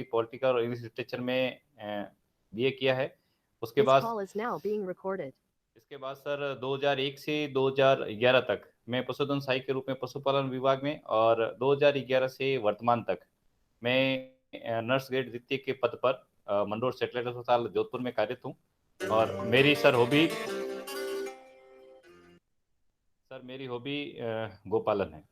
Political और English literature में BA किया है। उसके This बाद call is now being recorded. इसके बाद सर 2001 से 2011 तक मैं पशुधन सहायक के रूप में पशुपालन विभाग में, और 2011 से वर्तमान तक मैं नर्स ग्रेड द्वितीय के पद पर मंडोर सैटेलाइट अस्पताल जोधपुर में कार्यरत हूँ। और मेरी हॉबी गोपालन है।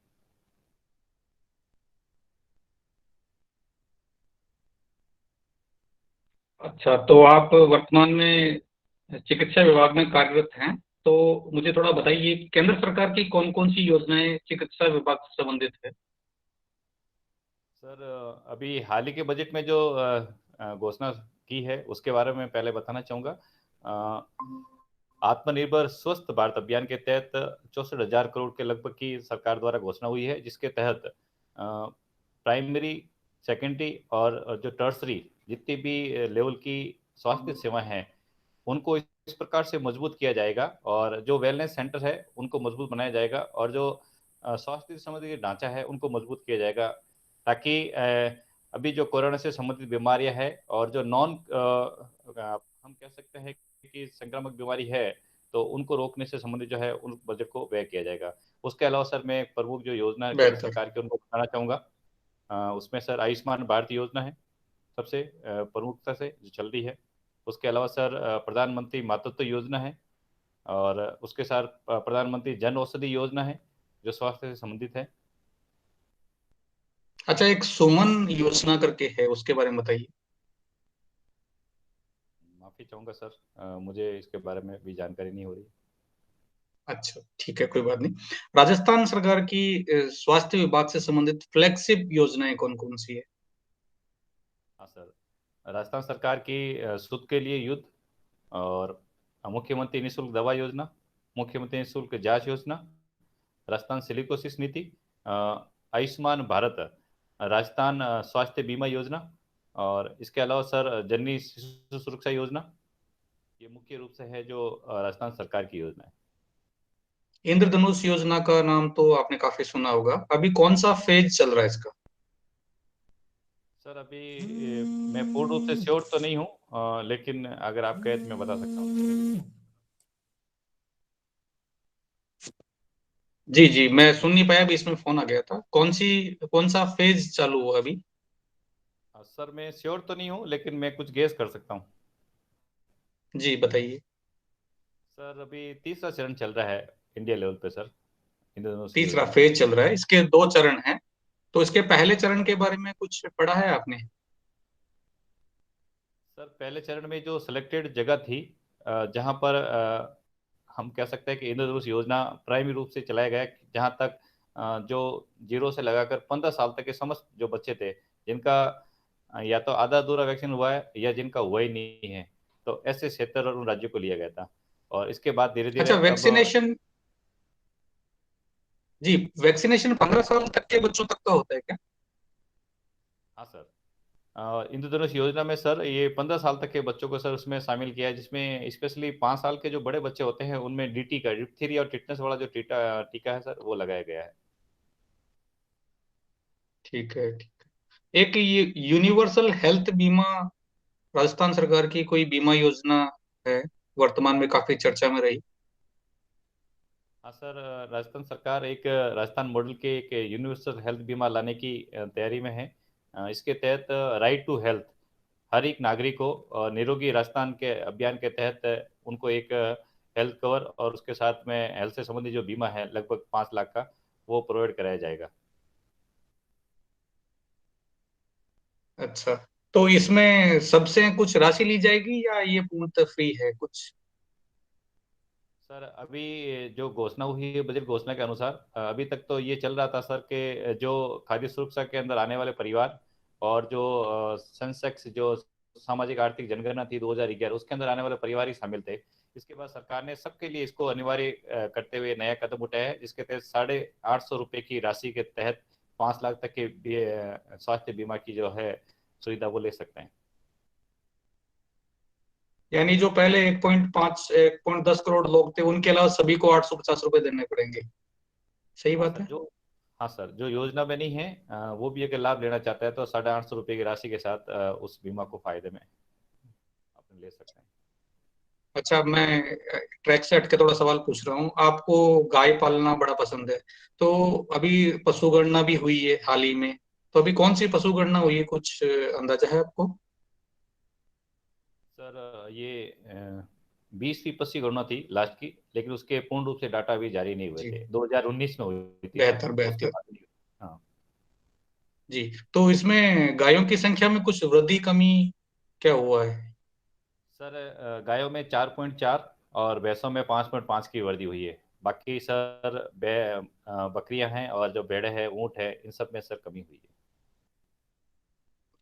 अच्छा, तो आप वर्तमान में चिकित्सा विभाग में कार्यरत हैं। तो मुझे थोड़ा बताइए, केंद्र सरकार की कौन कौन सी योजनाएं चिकित्सा विभाग से संबंधित है? सर अभी हाल ही के बजट में जो घोषणा की है उसके बारे में पहले बताना चाहूँगा। आत्मनिर्भर स्वस्थ भारत अभियान के तहत 64,000 करोड़ के लगभग की सरकार द्वारा घोषणा हुई है, जिसके तहत प्राइमरी, सेकेंडरी और जो टर्सरी जितनी भी लेवल की स्वास्थ्य सेवाएं हैं उनको इस प्रकार से मजबूत किया जाएगा, और जो वेलनेस सेंटर है उनको मजबूत बनाया जाएगा, और जो स्वास्थ्य संबंधी ढांचा है उनको मजबूत किया जाएगा, ताकि अभी जो कोरोना से संबंधित बीमारियां हैं और जो हम कह सकते हैं कि संक्रामक बीमारी है, तो उनको रोकने से संबंधित जो है उन बजट को व्यय किया जाएगा। उसके अलावा सर मैं प्रमुख जो योजना केंद्र बेहतर। सरकार की उनको बताना चाहूँगा। उसमें सर आयुष्मान भारत योजना है सबसे प्रमुखता से जो चल रही है। उसके अलावा सर प्रधानमंत्री मातृत्व योजना है, और उसके साथ प्रधानमंत्री जन औषधि योजना है जो स्वास्थ्य से संबंधित है। अच्छा, एक सुमन योजना करके है, उसके बारे में बताइए। माफी चाहूंगा सर, मुझे इसके बारे में भी जानकारी नहीं हो रही। अच्छा, ठीक है, कोई बात नहीं। राजस्थान सरकार की स्वास्थ्य विभाग से संबंधित फ्लैगशिप योजनाएं कौन कौन सी है? हाँ सर, राजस्थान सरकार की शुद्ध के लिए युद्ध, और मुख्यमंत्री निःशुल्क दवा योजना, मुख्यमंत्री निःशुल्क जांच योजना, राजस्थान सिलिकोसिस नीति, आयुष्मान भारत, राजस्थान स्वास्थ्य बीमा योजना, और इसके अलावा सर जननी शिशु सुरक्षा योजना, ये मुख्य रूप से है जो राजस्थान सरकार की योजना है। इंद्रधनुष योजना का नाम तो आपने काफी सुना होगा। अभी कौन सा फेज चल रहा है इसका? सर अभी मैं पूर्ण रूप से श्योर तो नहीं हूँ, लेकिन अगर आप कहें तो मैं बता सकता हूँ। जी जी, मैं सुन नहीं पाया, अभी इसमें फोन आ गया था। कौन सा फेज चालू हुआ अभी? सर मैं श्योर तो नहीं हूँ, लेकिन मैं कुछ गेस कर सकता हूँ। जी बताइए। सर अभी तीसरा चरण चल रहा है इंडिया लेवल पे सर, इंद्रधनुष तीसरा योजना। फेज चल रहा है, इसके 2 चरण हैं। तो इसके पहले चरण के बारे में कुछ पढ़ा है आपने? सर पहले चरण में जो सिलेक्टेड जगह थी, जहाँ पर हम कह सकते हैं कि इंद्रधनुष योजना प्राइमरी रूप से चलाया गया, जहाँ तक जो 0 से लगाकर 15 साल तक के समस्त जो बच्चे थे, जिनका या तो आधा अधूरा वैक्सीन हुआ है या जिनका हुआ ही नहीं है, तो ऐसे क्षेत्र और उन राज्यों को लिया गया था। और इसके बाद धीरे धीरे अच्छा, अब वैक्सीनेशन। जी, वैक्सीनेशन 15 साल तक के बच्चों तक का होता है क्या? हाँ सर, इंद्रधनुष योजना में सर ये 15 साल तक के बच्चों को सर उसमें शामिल किया है, जिसमें स्पेशली 5 साल के जो बड़े बच्चे होते हैं उनमें डीटी का डिप्थीरिया और टिटनेस वाला जो टीका टीका है सर वो लगाया गया है। ठीक है, ठीक है। एक ये यूनिवर्सल हेल्थ बीमा, राजस्थान सरकार की कोई बीमा योजना है, वर्तमान में काफी चर्चा में रही। हाँ सर, राजस्थान सरकार एक राजस्थान मॉडल के एक यूनिवर्सल हेल्थ बीमा लाने की तैयारी में है। इसके तहत राइट टू हेल्थ, हर एक नागरिक को निरोगी राजस्थान के अभियान के तहत उनको एक हेल्थ कवर और उसके साथ में हेल्थ से संबंधित जो बीमा है लगभग 5 लाख का, वो प्रोवाइड कराया जाएगा। अच्छा, तो इसमें सबसे कुछ राशि ली जाएगी या ये पूर्णतः फ्री है कुछ? सर अभी जो घोषणा हुई है बजट घोषणा के अनुसार, अभी तक तो ये चल रहा था सर कि जो खाद्य सुरक्षा के अंदर आने वाले परिवार और जो सेंसेक्स जो सामाजिक आर्थिक जनगणना थी 2011 उसके अंदर आने वाले परिवार ही शामिल थे। इसके बाद सरकार ने सबके लिए इसको अनिवार्य करते हुए नया कदम उठाया है, जिसके तहत 850 रुपये की राशि के तहत 5 लाख तक के स्वास्थ्य बीमा की जो है सुविधा वो ले सकते हैं। यानी जो पहले 1.10 करोड़ लोग थे, उनके अलावा सभी को 850 रुपए देने पड़ेंगे। सही हाँ बात सर, है? जो हाँ सर, जो योजना में नहीं है वो भी अगर लाभ लेना चाहता है तो 850 रुपये की राशि के साथ उस बीमा को फायदे में अपने ले सकते हैं। अच्छा, मैं ट्रैक से हट के थोड़ा सवाल पूछ रहा हूँ। आपको गाय पालना बड़ा पसंद है, तो अभी पशु गणना भी हुई है हाल ही में, तो अभी कौन सी पशु गणना हुई है, कुछ अंदाजा है आपको? सर ये 20वीं पशु गणना थी लास्ट की, लेकिन उसके पूर्ण रूप से डाटा अभी जारी नहीं हुए जी, थे। 2019 में हुई थी शायद, बेहतर उसके बेहतर। बाद नहीं हुई। हाँ जी, तो इसमें गायों की संख्या में कुछ वृद्धि कमी क्या हुआ है? सर, गायों में 4.4 और भैंसों में 5.5 की वृद्धि हुई है। बाकी सर बकरियां हैं और जो भेड़ें हैं, ऊँट है, इन सब में सर कमी हुई है।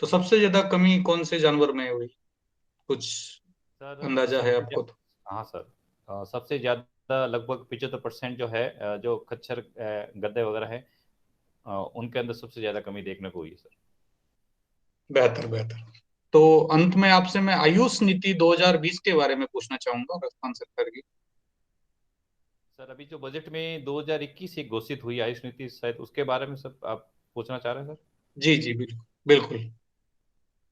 तो सबसे ज्यादा कमी कौन से जानवर में हुई, कुछ सर अंदाजा है सबसे आपको तो? हाँ सर, सबसे ज़्यादा लगभग 75% जो है जो खच्चर गद्दे वगैरह हैं, उनके अंदर सबसे ज़्यादा कमी देखने को हुई है सर। बेहतर बेहतर। तो अंत में आपसे मैं आयुष नीति 2020 के बारे में पूछना चाहूंगा, राजस्थान सरकार की। सर अभी जो बजट में 2021 एक घोषित हुई आयुष नीति, शायद उसके बारे में सब आप पूछना चाह रहे हैं सर। जी जी, बिल्कुल बिल्कुल।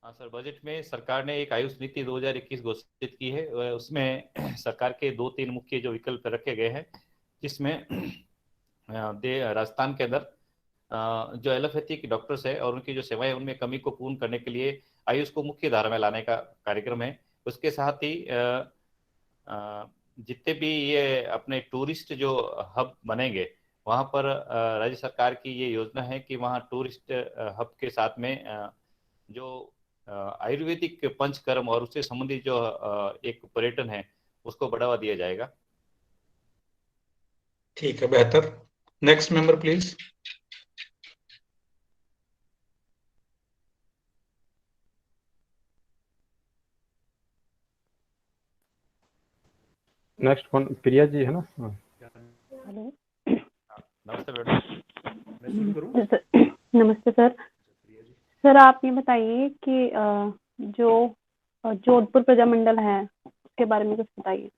हाँ सर, बजट में सरकार ने एक आयुष नीति 2021 घोषित की है। उसमें सरकार के दो तीन मुख्य जो विकल्प रखे गए हैं, जिसमें राजस्थान के अंदर जो एलोपैथिक डॉक्टर्स है और उनकी जो सेवाएं हैं, उनमें कमी को पूर्ण करने के लिए आयुष को मुख्य धारा में लाने का कार्यक्रम है। उसके साथ ही अ, जितने भी ये अपने टूरिस्ट जो हब बनेंगे, वहाँ पर राज्य सरकार की ये योजना है कि वहाँ टूरिस्ट हब के साथ में जो आयुर्वेदिक पंचकर्म और उससे संबंधित जो एक पर्यटन है, उसको बढ़ावा दिया जाएगा। ठीक है, बेहतर। Next member please. नेक्स्ट कौन, प्रिया जी है ना? हाँ। हेलो। हाँ, नमस्ते मैडम। मैं शुरू करूँ? नमस्ते सर। सर आप ये बताइए कि जो जोधपुर प्रजामंडल है उसके बारे में कुछ बताइए।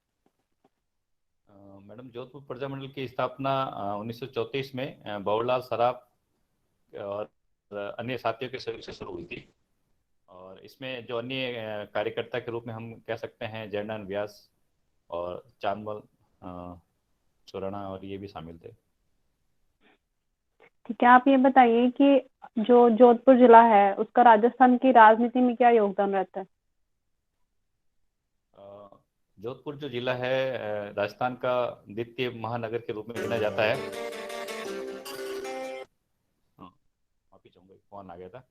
मैडम, जोधपुर प्रजामंडल की स्थापना 1934 में बवरलाल सराफ और अन्य साथियों के सहयोग से शुरू हुई थी। और इसमें जो अन्य कार्यकर्ता के रूप में हम कह सकते हैं, जयनारायण व्यास और चांदमल चौराना, और ये भी शामिल थे। ठीक है, आप ये बताइए कि जो जोधपुर जिला है उसका राजस्थान की राजनीति में क्या योगदान रहता है। जोधपुर जो जिला है राजस्थान का द्वितीय महानगर के रूप में गिना जाता है। हाँ, माफी चाहूंगा, एक फोन आ गया था।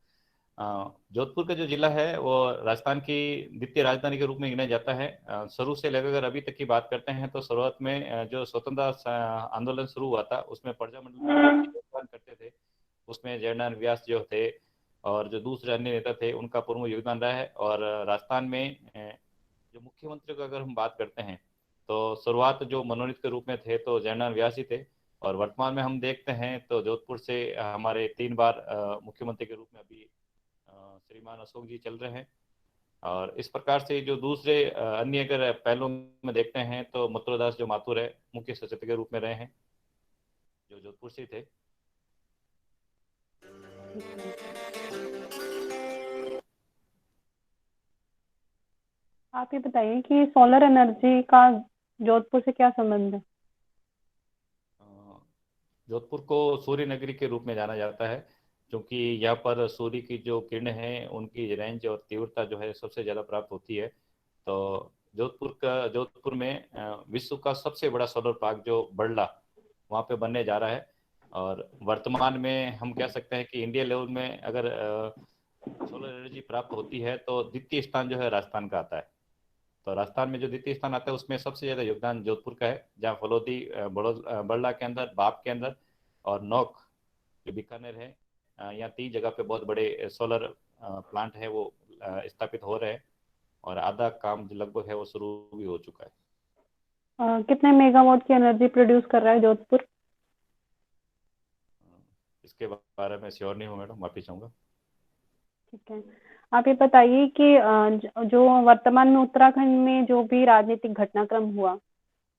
जोधपुर का जो जिला है वो राजस्थान की द्वितीय राजधानी के रूप में गिना जाता है। शुरू से लेकर अगर अभी तक की बात करते हैं तो शुरुआत में जो स्वतंत्रता आंदोलन शुरू हुआ था, उसमें प्रजामंडल में योगदान करते थे। उसमें जयनारायण व्यास जो थे और जो दूसरे अन्य नेता थे, उनका प्रमुख योगदान रहा है। और राजस्थान में जो मुख्यमंत्री की अगर हम बात करते हैं तो शुरुआत जो मनोनीत के रूप में थे तो जयनारायण व्यास ही थे। और वर्तमान में हम देखते हैं तो जोधपुर से हमारे 3 बार मुख्यमंत्री के रूप में अभी श्रीमान अशोक जी चल रहे हैं। और इस प्रकार से जो दूसरे अन्य अगर पहलुओं में देखते हैं तो मथुरादास जो माथुर है, मुख्य सचेतक के रूप में रहे हैं, जो जोधपुर से थे। आप ये बताइए कि सोलर एनर्जी का जोधपुर से क्या संबंध है। जोधपुर को सूर्य नगरी के रूप में जाना जाता है, क्योंकि यहाँ पर सूर्य की जो किरणें हैं उनकी रेंज और तीव्रता जो है सबसे ज़्यादा प्राप्त होती है। तो जोधपुर में विश्व का सबसे बड़ा सोलर पार्क जो बड़ला, वहाँ पे बनने जा रहा है। और वर्तमान में हम कह सकते हैं कि इंडिया लेवल में अगर सोलर एनर्जी प्राप्त होती है तो द्वितीय स्थान जो है राजस्थान का आता है। तो राजस्थान में जो द्वितीय स्थान आता है उसमें सबसे ज़्यादा योगदान जोधपुर का है, जहाँ फलोदी बड़ला के अंदर, बाप के अंदर और नौक जो बीकानेर है, यहाँ 3 जगह पे बहुत बड़े सोलर प्लांट है वो स्थापित हो रहे हैं। और आधा काम जो लगभग है वो शुरू भी हो चुका है। कितने मेगावाट की एनर्जी प्रोड्यूस कर रहा है जोधपुर। इसके बारे में श्योर नहीं हूँ मैडम, माफी चाहूँगा। ठीक है, आप ये बताइए कि जो वर्तमान में उत्तराखंड में जो भी राजनीतिक घटनाक्रम हुआ,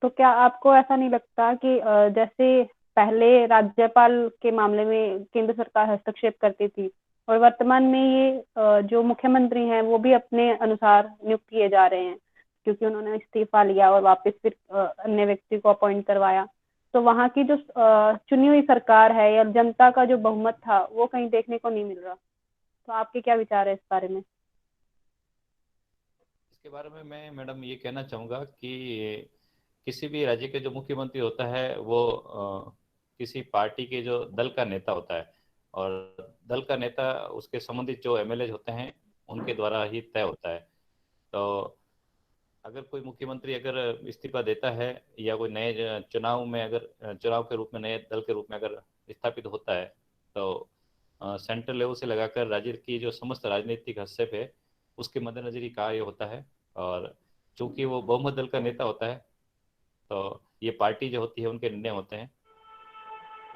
तो क्या आपको ऐसा नहीं लगता कि जैसे पहले राज्यपाल के मामले में केंद्र सरकार हस्तक्षेप करती थी और वर्तमान में ये जो मुख्यमंत्री हैं वो भी अपने अनुसार नियुक्त किए जा रहे हैं, क्योंकि उन्होंने इस्तीफा लिया और वापस फिर अन्य व्यक्ति को अपॉइंट करवाया। तो वहाँ की जो चुनी हुई सरकार है या जनता का जो बहुमत था वो कहीं देखने को नहीं मिल रहा। तो आपके क्या विचार है इस बारे में? इसके बारे में मैं मैडम ये कहना चाहूँगा कि किसी भी राज्य के जो मुख्यमंत्री होता है वो किसी पार्टी के जो दल का नेता होता है, और दल का नेता उसके संबंधित जो एमएलए होते हैं उनके द्वारा ही तय होता है। तो अगर कोई मुख्यमंत्री अगर इस्तीफा देता है या कोई नए चुनाव में अगर चुनाव के रूप में नए दल के रूप में अगर स्थापित होता है, तो सेंट्रल लेवल से लगाकर राज्य की जो समस्त राजनीतिक हस्तक्षेप है उसके मद्देनजर ही कहा यह होता है। और चूंकि वो बहुमत दल का नेता होता है, तो ये पार्टी जो होती है उनके निर्णय होते हैं,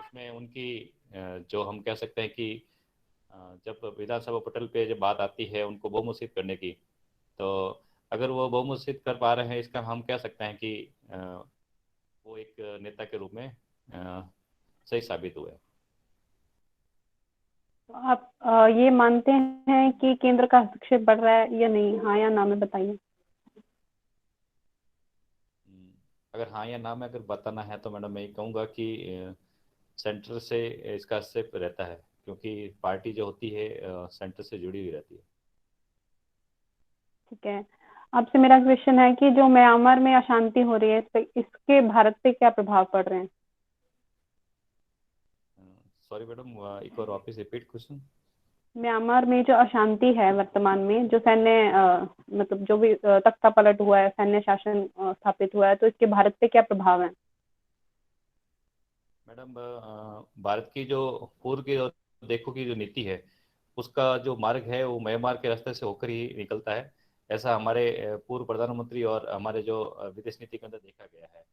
उसमें उनकी जो हम कह सकते हैं कि जब विधानसभा पटल पे जब बात आती है उनको बहुमत सिद्ध करने की, तो अगर वो बहुमत सिद्ध कर पा रहे हैं, इसका हम कह सकते हैं कि वो एक नेता के रूप में सही साबित हुए। तो आप ये मानते हैं कि केंद्र का हस्तक्षेप बढ़ रहा है या नहीं? हाँ या ना में बताइए। अगर हाँ या ना में अगर बताना है तो मैडम मैं ये कहूँगा कि सेंटर से इसका हस्तक्षेप रहता है, क्योंकि पार्टी जो होती है सेंटर से जुड़ी हुई रहती है। ठीक है, आपसे मेरा क्वेश्चन है कि जो म्यांमार में अशांति हो रही है इसके भारत पे क्या प्रभाव पड़ रहे हैं? सॉरी मैडम, एक और वापस रिपीट क्वेश्चन। म्यांमार में जो अशांति है वर्तमान में, जो सैन्य मतलब जो भी तख्ता पलट हुआ है, सैन्य शासन स्थापित हुआ है, तो इसके भारत पे क्या प्रभाव है? मैडम भारत की जो पूर्व की देखो की जो नीति है उसका जो मार्ग है वो म्यांमार के रास्ते से होकर ही निकलता है। ऐसा हमारे पूर्व प्रधानमंत्री और हमारे जो विदेश नीति के अंदर देखा गया है।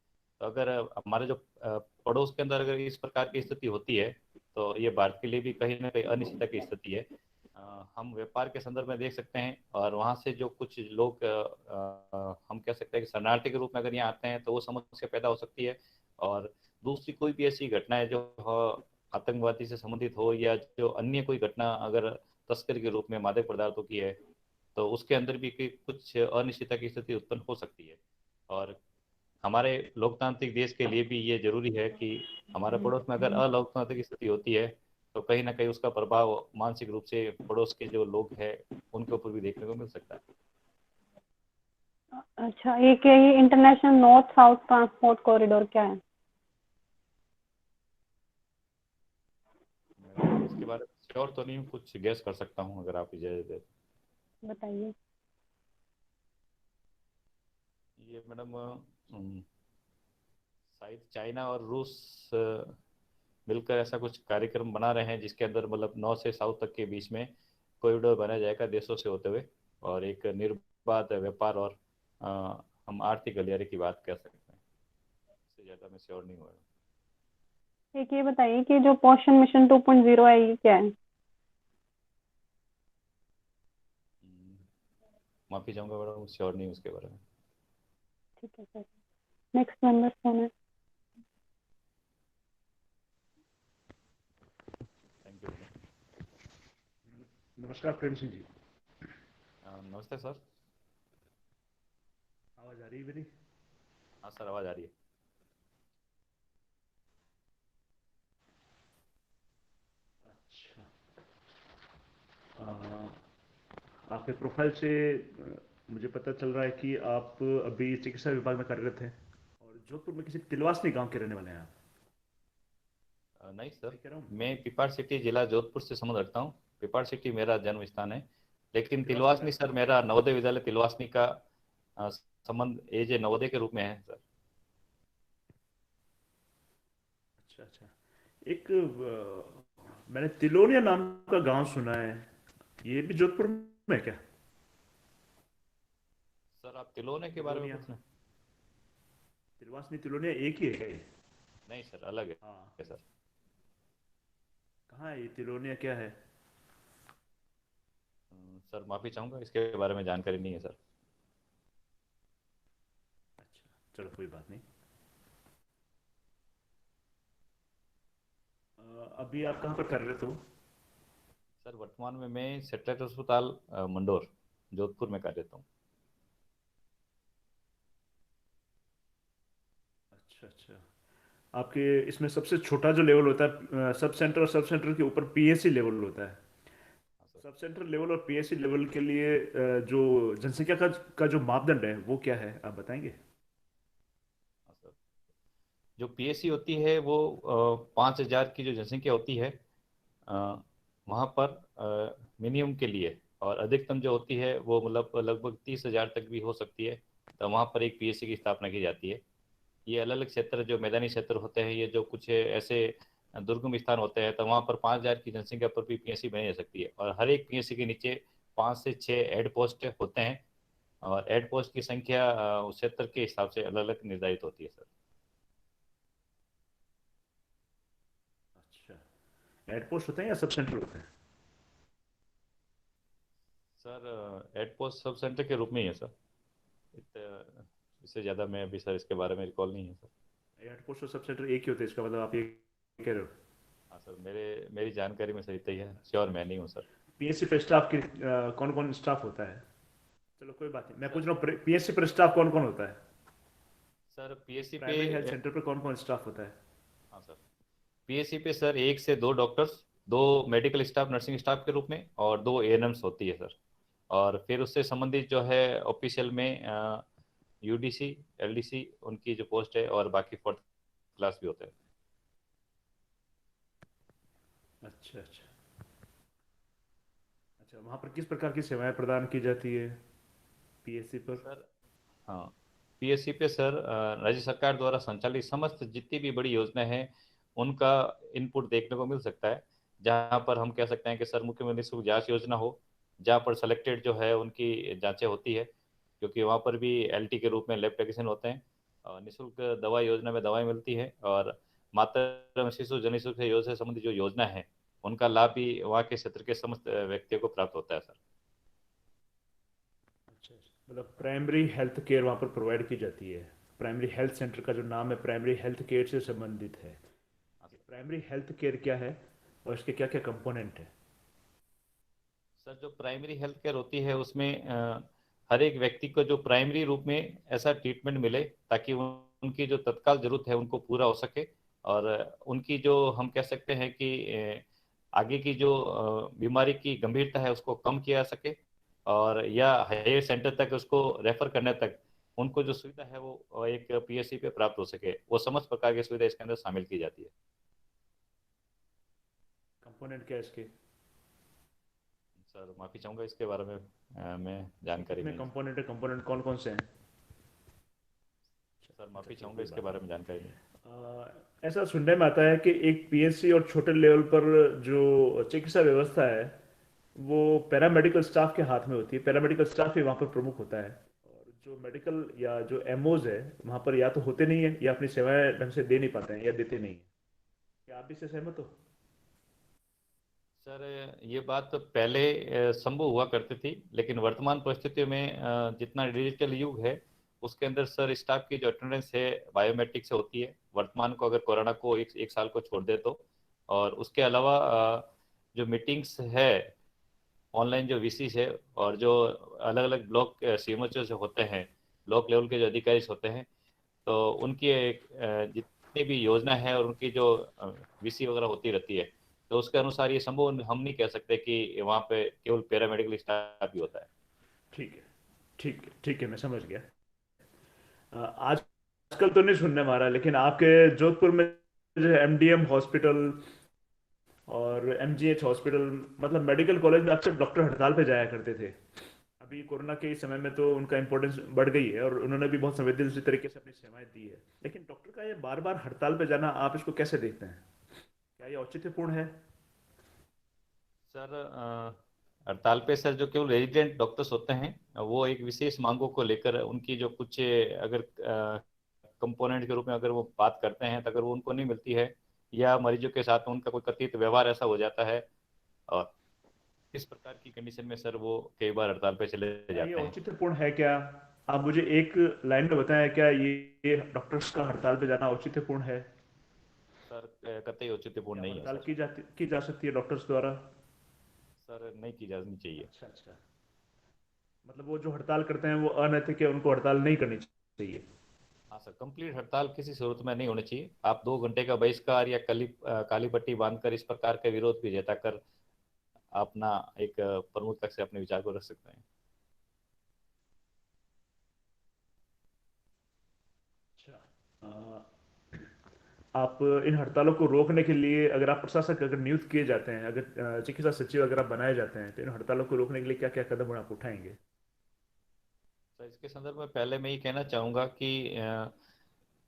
तो अगर हमारे जो पड़ोस के अंदर अगर इस प्रकार की स्थिति होती है तो ये भारत के लिए भी कहीं ना कहीं अनिश्चितता की स्थिति है। हम व्यापार के संदर्भ में देख सकते हैं, और वहाँ से जो कुछ लोग हम कह सकते हैं कि शरणार्थी के रूप में अगर यहाँ आते हैं तो वो समस्या पैदा हो सकती है। और दूसरी कोई भी ऐसी घटनाएं जो आतंकवादी से संबंधित हो या जो अन्य कोई घटना अगर तस्करी के रूप में मादक पदार्थों की है, तो उसके अंदर भी कुछ अनिश्चितता की स्थिति उत्पन्न हो सकती है। और हमारे लोकतांत्रिक देश के लिए भी ये जरूरी है कि हमारे पड़ोस में अगर अलोकतांत्रिक स्थिति होती है तो कहीं ना कहीं उसका प्रभाव मानसिक रूप से पड़ोस के जो लोग हैं उनके ऊपर भी देखने को मिल सकता है। अच्छा, ये international north south transport corridor क्या है? इसके बारे में श्योर तो नहीं हूँ, कुछ गैस कर सकता हूँ अगर आप इजाजत दें। बताइए। ये मैडम शायद चाइना और रूस मिलकर ऐसा कुछ कार्यक्रम बना रहे हैं जिसके अंदर मतलब नॉर्थ से साउथ तक के बीच में कॉरिडोर बनाया जाएगा देशों से होते हुए, और एक निर्बाध व्यापार और अ, हम आर्थिक गलियारे की बात कर सकते हैं। इससे ज़्यादा मैं श्योर नहीं हुआ। एक ये बताइए कि जो पोषण मिशन 2.0 है ये क्या है? माफ़ी चाहूँगा मैडम, श्योर नहीं उसके बारे में। ठीक है सर। नेक्स्ट मेंबर कौन है? Thank you madam. नमस्कार प्रेम सिंह जी। नमस्ते सर। आवाज आ रही है मेरी? हाँ सर, आवाज़ आ रही है। अच्छा, आपके प्रोफाइल से मुझे पता चल रहा है कि आप अभी चिकित्सा विभाग में कार्यरत हैं और जोधपुर में किसी तिलवासनी गांव के रहने वाले हैं आप। नहीं सर, सही कह रहा हूँ? मैं पिपाड़ सिटी जिला जोधपुर से संबंध रखता हूँ। पिपाड़ सिटी मेरा जन्म स्थान है, लेकिन तिलवासनी तिलवासनी सर मेरा नवोदय विद्यालय तिलवासनी का संबंध एज ए नवोदय के रूप में है सर। अच्छा अच्छा। एक मैंने तिलोनिया नाम का गांव सुना है, ये भी जोधपुर में है क्या? सर आप तिलोने के बारे में तिलोनिया, पूछ रहे हैं? तिलवासनी तिलोनिया एक ही है क्या ये? नहीं सर, अलग हाँ, है सर। कहाँ है ये तिलोनिया, क्या है? सर माफ़ी चाहूँगा, इसके बारे में जानकारी नहीं है सर। अच्छा, चलो कोई बात नहीं। अभी आप कहाँ पर कार्यरत हो? सर वर्तमान में मैं सेटेलाइट अस्पताल मंडोर जोधपुर में कार्यरत हूँ। अच्छा अच्छा। आपके इसमें सबसे छोटा जो लेवल होता है सब सेंटर, और सब सेंटर के ऊपर पीएससी लेवल होता है। हाँ सर। सब सेंटर लेवल और पीएससी लेवल के लिए जो जनसंख्या का जो मापदंड है वो क्या है, आप बताएंगे? हाँ सर। जो पीएससी होती है वो 5,000 की जो जनसंख्या होती है अ, वहाँ पर मिनिमम के लिए, और अधिकतम जो होती है वो मतलब लगभग 30,000 तक भी हो सकती है, तो वहाँ पर एक पीएससी की स्थापना की जाती है। ये अलग अलग क्षेत्र, जो मैदानी क्षेत्र होते हैं, ये जो कुछ ऐसे दुर्गम स्थान होते हैं, तो वहाँ पर 5,000 की जनसंख्या पर भी पीएससी बनाई जा सकती है, और हर एक पीएससी के नीचे 5 से 6 हेड पोस्ट होते हैं, और हेड पोस्ट की संख्या उस क्षेत्र के हिसाब से अलग अलग निर्धारित होती है सर। अच्छा, हेड पोस्ट होते हैं या सब सेंटर होते हैं? Sir head post sub centre के रूप में ही है सर। इससे ज़्यादा मैं अभी सर इसके बारे में रिकॉल नहीं है सर। हेड पोस्ट और सब सेंटर एक ही होते हैं, इसका मतलब आप ये कह रहे हो? हाँ सर, मेरी जानकारी में सर इतना ही है, श्योर मैं नहीं हूँ सर। पीएससी पे स्टाफ के कौन कौन स्टाफ होता है? चलो कोई बात नहीं, मैं पूछ सर रहा हूँ पीएससी पर स्टाफ कौन कौन होता है? सर पीएससी पे प्राइमरी हेल्थ सेंटर पर कौन कौन स्टाफ होता है? हाँ सर, पीएससी पे सर 1 से 2 doctors, 2 medical staff nursing staff के रूप में, और 2 एएनएम्स होती है सर। और फिर उससे संबंधित जो है ऑफिशियल में यूडीसी, एलडीसी उनकी जो पोस्ट है, और बाकी फोर्थ क्लास भी होते हैं। अच्छा अच्छा अच्छा। वहाँ पर किस प्रकार की सेवाएं प्रदान की जाती है पीएससी पर? सर हाँ, पीएससी पे सर राज्य सरकार द्वारा संचालित समस्त जितनी भी बड़ी योजनाएं हैं उनका इनपुट देखने को मिल सकता है। जहाँ पर हम कह सकते हैं कि सर मुख्यमंत्री निःशुल्क जांच योजना हो, जहाँ पर सेलेक्टेड जो है उनकी जांचें होती है, क्योंकि वहाँ पर भी एलटी के रूप में लैब टेक्नीशियन होते हैं। और निःशुल्क दवा योजना में दवाएं मिलती है, और माता एवं शिशु जनिशुल्क योजना से संबंधित जो योजना है उनका लाभ भी वहाँ के क्षेत्र के समस्त व्यक्तियों को प्राप्त होता है सर। अच्छा अच्छा। मतलब प्राइमरी हेल्थ केयर वहाँ पर प्रोवाइड की जाती है। प्राइमरी हेल्थ सेंटर का जो नाम है प्राइमरी हेल्थ केयर से संबंधित है। हाँ सर। प्राइमरी हेल्थ केयर क्या है और इसके क्या क्या कंपोनेंट है? सर जो प्राइमरी हेल्थ केयर होती है उसमें हर एक व्यक्ति को जो प्राइमरी रूप में ऐसा ट्रीटमेंट मिले ताकि उनकी जो तत्काल जरूरत है उनको पूरा हो सके, और उनकी जो हम कह सकते हैं कि आगे की जो बीमारी की गंभीरता है उसको कम किया जा सके, और या हायर सेंटर तक उसको रेफर करने तक उनको जो सुविधा है वो एक पीएससी पे प्राप्त हो सके, वो समस्त प्रकार की सुविधा इसके अंदर शामिल की जाती है। कंपोनेंट क्या है इसके? सर माफी चाहूंगा, इसके बारे में मैं जानकारी कितने नहीं है सर। कंपोनेंट है, कंपोनेंट कौन कौन से हैं? सर अच्छा माफी चलो चाहूंगा, कोई इसके बात बारे में जानकारी नहीं। ऐसा सुनने में आता है कि एक पीएससी और छोटे लेवल पर जो चिकित्सा व्यवस्था है वो पैरामेडिकल स्टाफ के हाथ में होती है। पैरामेडिकल स्टाफ ही वहाँ पर प्रमुख होता है, और जो मेडिकल या जो एमओज है वहाँ पर या तो होते नहीं है या अपनी सेवाएं ढंग से दे नहीं पाते हैं या देते नहीं है। क्या आप भी इससे सहमत हो? सर ये बात तो पहले संभव हुआ करती थी, लेकिन वर्तमान परिस्थितियों में जितना डिजिटल युग है उसके अंदर सर स्टाफ की जो अटेंडेंस है बायोमेट्रिक से होती है वर्तमान को, अगर कोरोना को एक साल को छोड़ दे तो। और उसके अलावा जो मीटिंग्स है ऑनलाइन, जो वीसी है, और जो अलग अलग ब्लॉक सीएमओ जो होते हैं, ब्लॉक लेवल के जो अधिकारी होते हैं, तो उनकी जितनी भी योजना है और उनकी जो वीसी वगैरह होती रहती है, तो उसके अनुसार ये संभव हम नहीं कह सकते कि वहाँ पे केवल पैरामेडिकल स्टाफ ही होता है। ठीक है ठीक है ठीक है, मैं समझ गया। आजकल तो नहीं सुनने में आ रहा, लेकिन आपके जोधपुर में जो एमडीएम हॉस्पिटल और एमजीएच हॉस्पिटल, मतलब मेडिकल कॉलेज में अक्सर डॉक्टर हड़ताल पे जाया करते थे। अभी कोरोना के इस समय में तो उनका इम्पोर्टेंस बढ़ गई है और उन्होंने भी बहुत संवेदनशील तरीके से अपनी सेवाएं दी है। लेकिन डॉक्टर का ये बार बार हड़ताल पे जाना, आप इसको कैसे देखते हैं? क्या ये औचित्यपूर्ण है? सर हड़ताल पे सर जो केवल रेजिडेंट डॉक्टर्स होते हैं वो एक विशेष मांगों को लेकर उनकी जो कुछ अगर कंपोनेंट के रूप में अगर वो बात करते हैं, तो अगर वो उनको नहीं मिलती है या मरीजों के साथ उनका कोई कथित व्यवहार ऐसा हो जाता है, और इस प्रकार की कंडीशन में सर वो कई बार हड़ताल पे चले क्या ये जाते हैं। औचित्यपूर्ण है क्या? आप मुझे एक लाइन में बताएं, क्या ये डॉक्टर्स का हड़ताल पे जाना औचित्यपूर्ण है? सर कतई औचित्यपूर्ण क्या नहीं है हड़ताल सर। की जा सकती है डॉक्टर्स द्वारा? सर नहीं की जानी चाहिए। अच्छा अच्छा, मतलब वो जो हड़ताल करते हैं वो अनैतिक है, उनको हड़ताल नहीं करनी चाहिए। हाँ सर, कंप्लीट हड़ताल किसी सूरत में नहीं होनी चाहिए। आप 2 घंटे का बहिष्कार या काली पट्टी बांधकर इस प्रकार के विरोध भी जताकर अपना एक प्रमुखता से अपने विचार को रख सकते हैं। अच्छा, आप इन हड़तालों को रोकने के लिए, अगर आप प्रशासक अगर नियुक्त किए जाते हैं, अगर चिकित्सा सचिव अगर आप बनाए जाते हैं, तो इन हड़तालों को रोकने के लिए क्या क्या कदम आप उठाएंगे? तो इसके संदर्भ में पहले मैं ये कहना चाहूँगा कि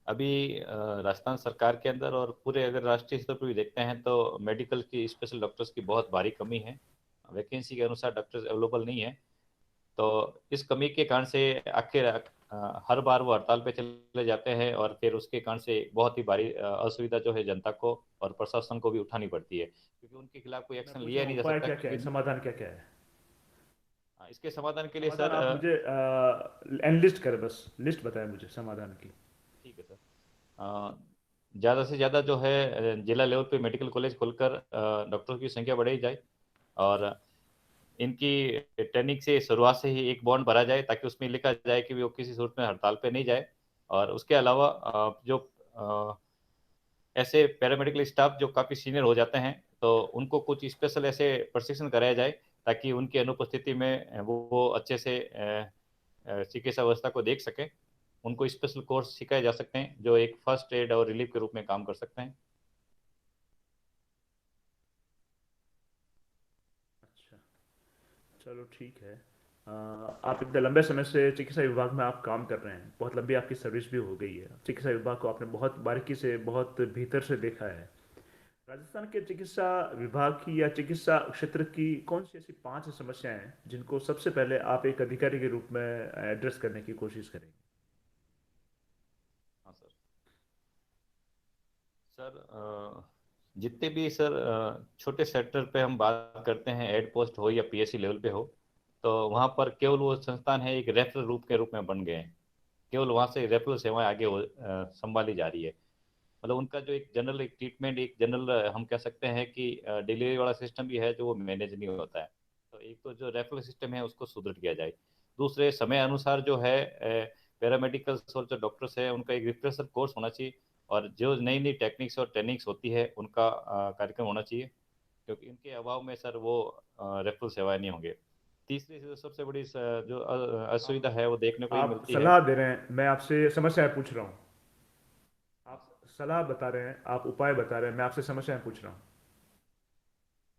अभी राजस्थान सरकार के अंदर और पूरे अगर राष्ट्रीय स्तर पर भी देखते हैं तो मेडिकल की स्पेशल डॉक्टर्स की बहुत भारी कमी है। वैकेंसी के अनुसार डॉक्टर्स अवेलेबल नहीं है। तो इस कमी के कारण से आखिर हर बार वो हड़ताल पे चले जाते हैं और फिर उसके कारण से बहुत ही भारी असुविधा जो है जनता को और प्रशासन को भी उठानी पड़ती है, क्योंकि उनके खिलाफ कोई मैं एक्शन पूछ लिया रहा हूँ नहीं जा उपाय सकता। क्या क्या है, क्योंकि समाधान क्या क्या है? इसके समाधान के लिए समाधान सर आप मुझे एनलिस्ट करें, बस लिस्ट बताएं मुझे समाधान की। ठीक है सर, ज़्यादा से ज़्यादा जो है जिला लेवल पे मेडिकल कॉलेज खोलकर डॉक्टरों की संख्या बढ़ाई जाए और इनकी ट्रेनिंग से शुरुआत से ही एक बॉन्ड भरा जाए ताकि उसमें लिखा जाए कि वो किसी सूरत में हड़ताल पे नहीं जाए। और उसके अलावा जो ऐसे पैरामेडिकल स्टाफ जो काफ़ी सीनियर हो जाते हैं तो उनको कुछ स्पेशल ऐसे प्रशिक्षण कराया जाए ताकि उनकी अनुपस्थिति में वो अच्छे से चिकित्सा व्यवस्था को देख सकें। उनको स्पेशल कोर्स सिखाए जा सकते हैं जो एक फर्स्ट एड और रिलीफ के रूप में काम कर सकते हैं। अच्छा, चलो ठीक है। आप इतने लंबे समय से चिकित्सा विभाग में आप काम कर रहे हैं, बहुत लंबी आपकी सर्विस भी हो गई है, चिकित्सा विभाग को आपने बहुत बारीकी से, बहुत भीतर से देखा है। राजस्थान के चिकित्सा विभाग की या चिकित्सा क्षेत्र की कौन सी ऐसी 5 समस्याएं हैं जिनको सबसे पहले आप एक अधिकारी के रूप में एड्रेस करने की कोशिश करेंगे? हाँ सर। सर जितने भी सर छोटे सेक्टर पे हम बात करते हैं, एड पोस्ट हो या पीएससी लेवल पे हो, तो वहाँ पर केवल वो संस्थान है एक रेफरल रूप के रूप में बन गए हैं। केवल वहाँ से रेफरल सेवाएं आगे संभाली जा रही है। मतलब उनका जो एक जनरल एक ट्रीटमेंट, एक जनरल हम कह सकते हैं कि डिलीवरी वाला सिस्टम भी है जो वो मैनेज नहीं होता है। तो एक तो जो रेफरल सिस्टम है उसको सुदृढ़ किया जाए। दूसरे, समय अनुसार जो है पैरामेडिकल्स और जो डॉक्टर्स है उनका एक रिफ्रेशर कोर्स होना चाहिए और जो नई नई टेक्निक्स और ट्रेनिंग्स होती है उनका कार्यक्रम होना चाहिए, क्योंकि इनके अभाव में सर वो रेफरल सेवाएं नहीं होंगे। तीसरी जो सबसे बड़ी जो आप असुविधा है वो देखने को ही आप मिलती है। सलाह दे रहे हैं, मैं आपसे समस्याएं पूछ रहा हूँ। हाँ आप सर। सलाह बता रहे हैं, आप उपाय बता रहे हैं, मैं आपसे समस्याएं पूछ रहा हूँ।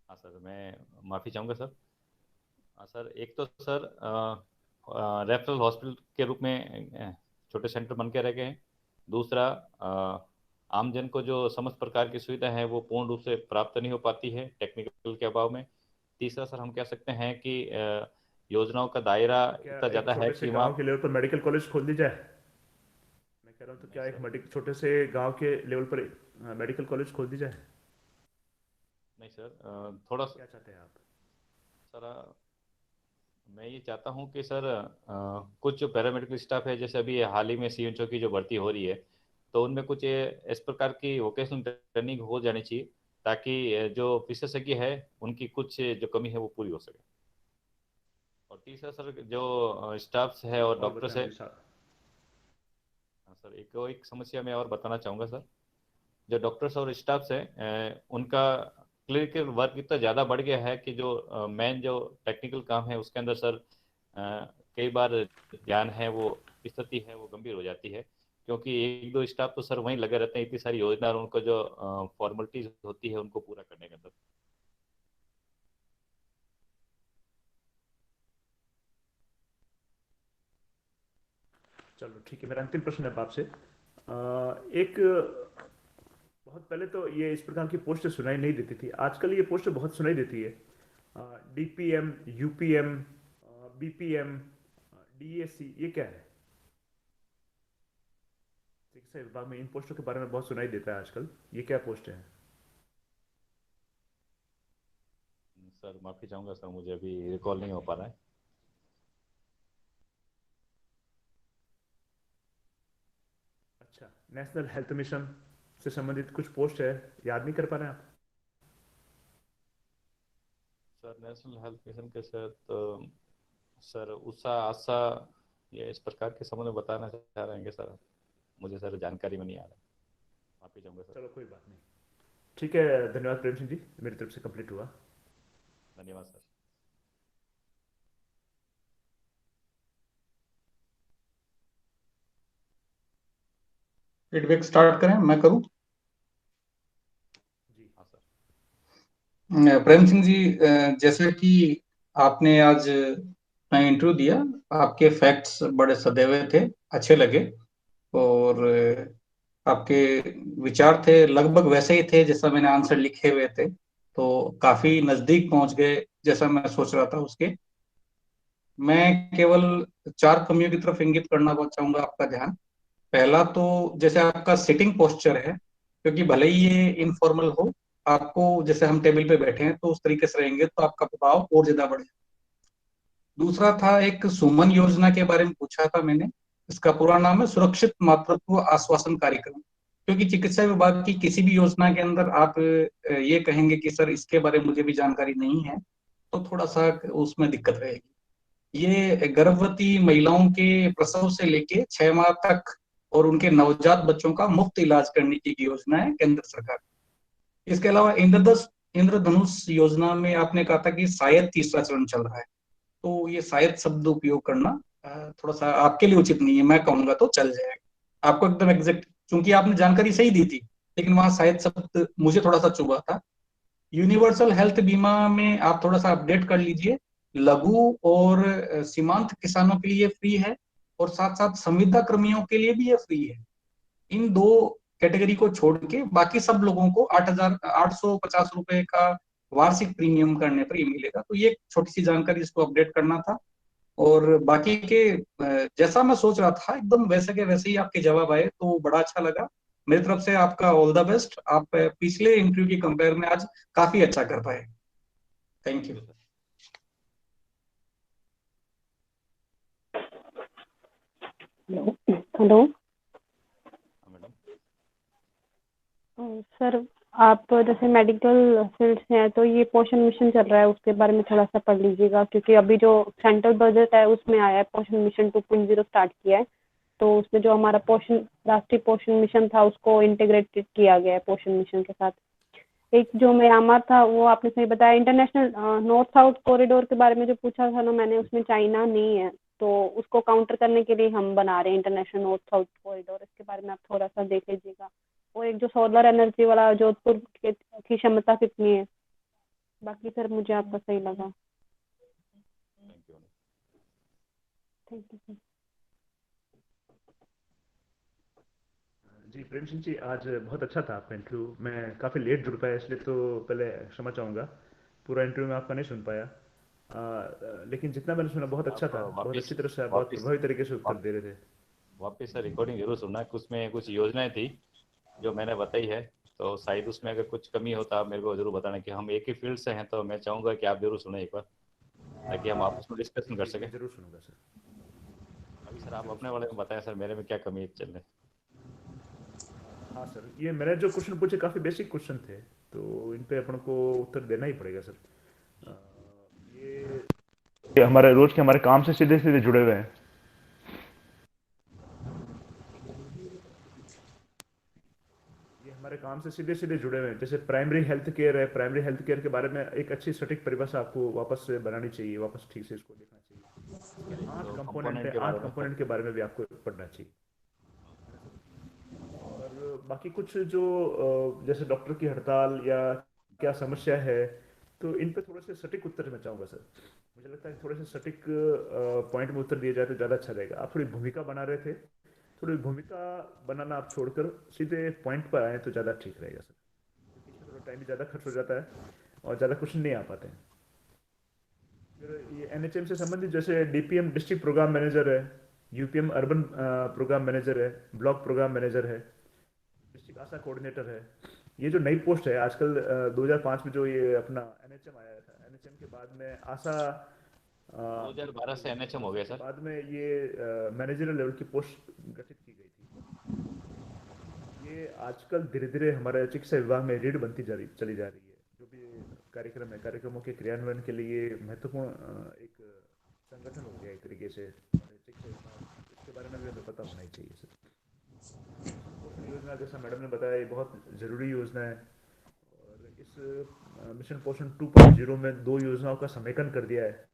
हाँ सर, मैं माफ़ी चाहूँगा सर। हाँ सर, एक तो सर रेफरल हॉस्पिटल के रूप में छोटे सेंटर बन के रह गए हैं। दूसरा, आमजन को जो समस्त प्रकार की सुविधा है वो पूर्ण रूप से प्राप्त नहीं हो पाती है टेक्निकल के अभाव में। तीसरा सर, हम कह सकते हैं कि योजनाओं का दायरा तो क्या इतना एक ज़्यादा है छोटे से कि वहाँ। गांव के लेवल पर मेडिकल कॉलेज खोल दी जाए? मैं कह रहा हूँ, तो नहीं क्या एक सर। छोटे से गांव के लेवल पर मेडिकल कॉलेज खोल दी जाए? नहीं सर, थोड़ा क्या चाहते हैं आप? सर मैं ये चाहता हूँ कि सर कुछ जो पैरामेडिकल स्टाफ है, जैसे अभी हाल ही में सीएमएचओ की जो भर्ती हो रही है, तो उनमें कुछ इस प्रकार की वोकेशनल ट्रेनिंग हो जानी चाहिए ताकि जो विशेषज्ञ है उनकी कुछ जो कमी है वो पूरी हो सके। और तीसरा सर, जो स्टाफ है और और डॉक्टर्स बताएं है। मुझे साहब। हाँ सर, एक समस्या मैं और बताना चाहूँगा सर। जो डॉक्टर्स और स्टाफ्स हैं उनका क्लिनिकल वर्क इतना ज़्यादा बढ़ गया है कि जो मेन जो टेक्निकल काम है उसके अंदर सर कई बार ध्यान है वो स्थिति है वो गंभीर हो जाती है, क्योंकि एक दो स्टाफ तो सर वहीं लगे रहते हैं इतनी सारी योजना और उनको जो फॉर्मेलिटीज होती है उनको पूरा करने के अंदर। चलो ठीक है, मेरा अंतिम प्रश्न है आपसे। एक बहुत पहले तो ये इस प्रकार की पोस्ट सुनाई नहीं देती थी, आजकल ये पोस्ट बहुत सुनाई देती है। डीपीएम, यूपीएम, बीपीएम, डीएससी, ये क्या है? चिकित्सा विभाग में इन पोस्टों के बारे में बहुत सुनाई देता है आजकल, ये क्या पोस्ट है? सर माफ़ी चाहूँगा सर, मुझे अभी रिकॉल नहीं हो पा रहा है। अच्छा, नेशनल हेल्थ मिशन, से संबंधित कुछ पोस्ट है, याद नहीं कर पा रहे हैं आप? सर नेशनल हेल्थ मिशन के साथ सर उषा आशा ये इस प्रकार के संबंध में बताना चाह रहे हैं सर, मुझे सर जानकारी में नहीं आ रहा, माफी चाहूँगा सर। चलो कोई बात नहीं, ठीक है। धन्यवाद प्रेम सिंह जी, मेरी तरफ से कंप्लीट हुआ। धन्यवाद सर। फीडबैक स्टार्ट करें, मैं करूं? जी हाँ सर। प्रेम सिंह जी, जैसे कि आपने आज इंटरव्यू दिया, आपके फैक्ट्स बड़े सदैव थे, अच्छे लगे, और आपके विचार थे लगभग वैसे ही थे जैसा मैंने आंसर लिखे हुए थे, तो काफी नजदीक पहुंच गए जैसा मैं सोच रहा था उसके। मैं केवल 4 कमियों की तरफ इंगित करना बहुत चाहूंगा आपका ध्यान। पहला तो जैसे आपका सिटिंग पोस्चर है, क्योंकि भले ही ये इनफॉर्मल हो, आपको जैसे हम टेबल पे बैठे हैं तो उस तरीके से रहेंगे तो आपका प्रभाव और ज्यादा बढ़ेगा। दूसरा था, एक सुमन योजना के बारे में पूछा था मैंने। इसका पूरा नाम है सुरक्षित मातृत्व आश्वासन कार्यक्रम। क्योंकि चिकित्सा विभाग की किसी भी योजना के अंदर आप ये कहेंगे कि सर इसके बारे में मुझे भी जानकारी नहीं है, तो थोड़ा सा उसमें दिक्कत रहेगी। ये गर्भवती महिलाओं के प्रसव से लेके 6 माह तक और उनके नवजात बच्चों का मुफ्त इलाज करने की योजना है केंद्र सरकार। इसके अलावा इंद्रधनुष योजना में आपने कहा था कि शायद तीसरा चरण चल रहा है, तो ये शायद शब्द उपयोग करना थोड़ा सा आपके लिए उचित नहीं है। मैं कहूंगा तो चल जाएगा, आपको एकदम एग्जैक्ट, क्योंकि आपने जानकारी सही दी थी, लेकिन वहां शायद शब्द मुझे थोड़ा सा चुभा था। यूनिवर्सल हेल्थ बीमा में आप थोड़ा सा अपडेट कर लीजिए, लघु और सीमांत किसानों के लिए फ्री है, और साथ साथ संविदा कर्मियों के लिए भी ये फ्री है। इन 2 कैटेगरी को छोड़ के बाकी सब लोगों को 8,850 रुपए का वार्षिक प्रीमियम करने पर ही मिलेगा। तो ये एक छोटी सी जानकारी, इसको अपडेट करना था। और बाकी के जैसा मैं सोच रहा था एकदम वैसे के वैसे ही आपके जवाब आए, तो बड़ा अच्छा लगा। मेरी तरफ से आपका ऑल द बेस्ट। आप पिछले इंटरव्यू की कंपेयर में आज काफी अच्छा कर पाए। Thank you. Hello madam. Sir, आप जैसे मेडिकल फील्ड से हैं तो ये पोषण मिशन चल रहा है, उसके बारे में थोड़ा सा पढ़ लीजिएगा, क्योंकि अभी जो सेंट्रल बजट है उसमें आया है, पोषण मिशन 2.0 स्टार्ट किया है, तो उसमें जो हमारा पोषण राष्ट्रीय पोषण मिशन था उसको इंटीग्रेटेड किया गया है पोषण मिशन के साथ। एक जो म्यांमार था वो आपने सही बताया। इंटरनेशनल नॉर्थ साउथ कॉरिडोर के बारे में जो पूछा था ना मैंने, उसमें चाइना नहीं है, तो उसको काउंटर करने के लिए हम बना रहे हैं इंटरनेशनल नॉर्थ साउथ कॉरिडोर। इसके बारे में आप थोड़ा सा देख लीजिएगा। और एक जो सोलर एनर्जी वाला जोधपुर की क्षमता कितनी है। बाकी सर मुझे आपका सही लगा। Thank you. Thank you sir. जी प्रेम सिंह जी, आज बहुत अच्छा था आपका इंटरव्यू। मैं काफ़ी लेट जुड़ पाया, इसलिए तो पहले क्षमा चाहूँगा। पूरा इंटरव्यू मैं आपका नहीं सुन पाया, लेकिन जितना मैंने सुना बहुत अच्छा आप था। बहुत वापिस अच्छी तरह से आप बहुत वापिस प्रभावी तरीके से उत्तर वाप, दे रहे थे। वापिस सर रिकॉर्डिंग जरूर सुनना, उसमें कुछ योजनाएं थी जो मैंने बताई है, तो शायद उसमें अगर कुछ कमी होता आप मेरे को जरूर बताना, कि हम एक ही फील्ड से हैं, तो मैं चाहूँगा कि आप जरूर सुने एक बार, ताकि हम आपस में डिस्कशन कर जी सकें। मैं जरूर सुनूंगा सर। अभी सर आप जरूर अपने बारे सुनूंगा में सर। बताएं सर, मेरे में क्या कमी चल रही है। हाँ सर, ये मैंने जो क्वेश्चन पूछे काफ़ी बेसिक क्वेश्चन थे, तो इन पे अपन को उत्तर देना ही पड़ेगा सर। अ, ये हमारे रोज के हमारे काम से सीधे सीधे जुड़े हुए हैं। ये हमारे काम से सीधे सीधे जुड़े हुए हैं। जैसे प्राइमरी हेल्थ केयर है, प्राइमरी हेल्थ केयर के बारे में एक अच्छी सटीक परिभाषा आपको वापस से बनानी चाहिए, वापस ठीक से इसको देखना चाहिए। इसके 8 तो कंपोनेंट कंपोनेंट है, के बारे 8 में कंपोनेंट के बारे में भी आपको पढ़ना चाहिए। और बाकी कुछ जो जैसे डॉक्टर की हड़ताल या क्या समस्या है, तो इन पे थोड़े से सटीक उत्तर मैं चाहूँगा सर। मुझे लगता है कि थोड़े से सटीक पॉइंट में उत्तर दिया जाए तो ज़्यादा अच्छा रहेगा। आप थोड़ी भूमिका बना रहे थे, थोड़ी भूमिका बनाना आप छोड़कर सीधे पॉइंट पर आए तो ज़्यादा ठीक रहेगा सर, क्योंकि इसमें थोड़ा टाइम भी ज़्यादा खर्च हो जाता है और ज़्यादा क्वेश्चन नहीं आ पाते हैं। फिर ये एनएचएम से संबंधित जैसे डीपीएम डिस्ट्रिक्ट प्रोग्राम मैनेजर है, यूपीएम अर्बन प्रोग्राम मैनेजर है, ब्लॉक प्रोग्राम मैनेजर है, डिस्ट्रिक्ट आशा कोऑर्डिनेटर है। ये जो नई पोस्ट है आजकल 2005 में जो ये अपना एनएचएम आया था, एनएचएम के बाद में आशा 2012 से एनएचएम हो गया उसके सर। बाद में ये मैनेजरियल लेवल की पोस्ट गठित की गई थी। ये देखिए आजकल धीरे धीरे हमारे चिकित्सा विभाग में रीढ़ बनती चली जा रही है। जो भी कार्यक्रम है, कार्यक्रमों के क्रियान्वयन के लिए महत्वपूर्ण एक संगठन हो गया एक तरीके से हमारे चिकित्सा विभाग। इसके बारे में भी हमें पता होना ही चाहिए सर। पोषण योजना जैसा मैडम ने बताया, ये बहुत ज़रूरी योजना है। और इस मिशन पोषण 2.0 में 2 योजनाओं का समेकन कर दिया है।